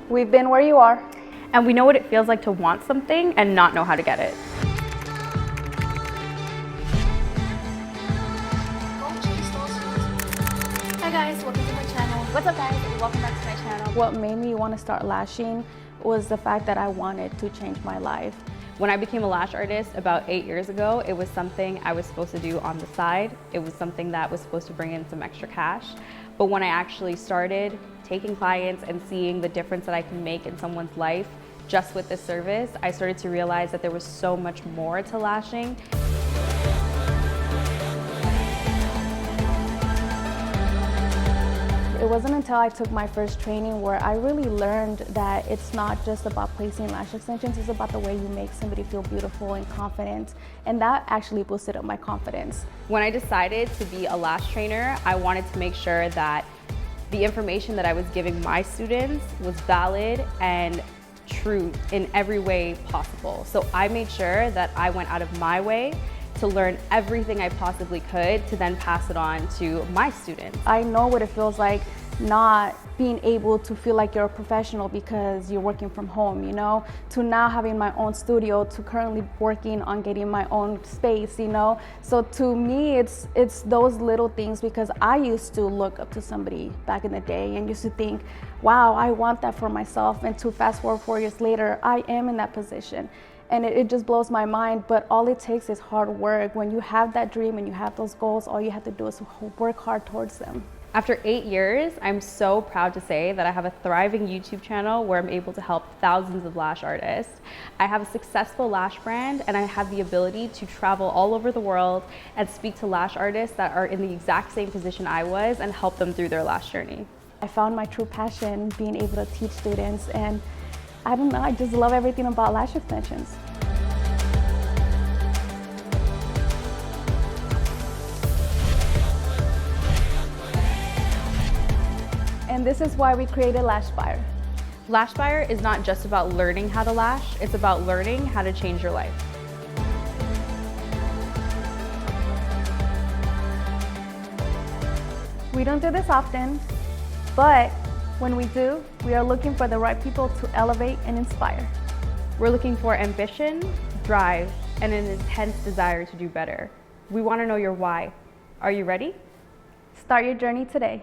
We've been where you are. And we know what it feels like to want something and not know how to get it. Hi guys, welcome to my channel. What's up guys, welcome back to my channel. What made me want to start lashing was the fact that I wanted to change my life. When I became a lash artist about 8 years ago, it was something I was supposed to do on the side. It was something that was supposed to bring in some extra cash. But when I actually started taking clients and seeing the difference that I can make in someone's life just with this service, I started to realize that there was so much more to lashing. It wasn't until I took my first training where I really learned that it's not just about placing lash extensions, it's about the way you make somebody feel beautiful and confident. And that actually boosted up my confidence. When I decided to be a lash trainer, I wanted to make sure that the information that I was giving my students was valid and true in every way possible. So I made sure that I went out of my way to learn everything I possibly could to then pass it on to my students. I know what it feels like not being able to feel like you're a professional because you're working from home, you know, to now having my own studio, to currently working on getting my own space, you know. So to me, it's those little things, because I used to look up to somebody back in the day and used to think, wow, I want that for myself. And to fast forward 4 years later, I am in that position. And it just blows my mind, but all it takes is hard work. When you have that dream and you have those goals, all you have to do is work hard towards them. After 8 years, I'm so proud to say that I have a thriving YouTube channel where I'm able to help thousands of lash artists. I have a successful lash brand, and I have the ability to travel all over the world and speak to lash artists that are in the exact same position I was and help them through their lash journey. I found my true passion being able to teach students, and I don't know, I just love everything about lash extensions. And this is why we created Lash&Beauty. Lash&Beauty is not just about learning how to lash, it's about learning how to change your life. We don't do this often, but when we do, we are looking for the right people to elevate and inspire. We're looking for ambition, drive, and an intense desire to do better. We want to know your why. Are you ready? Start your journey today.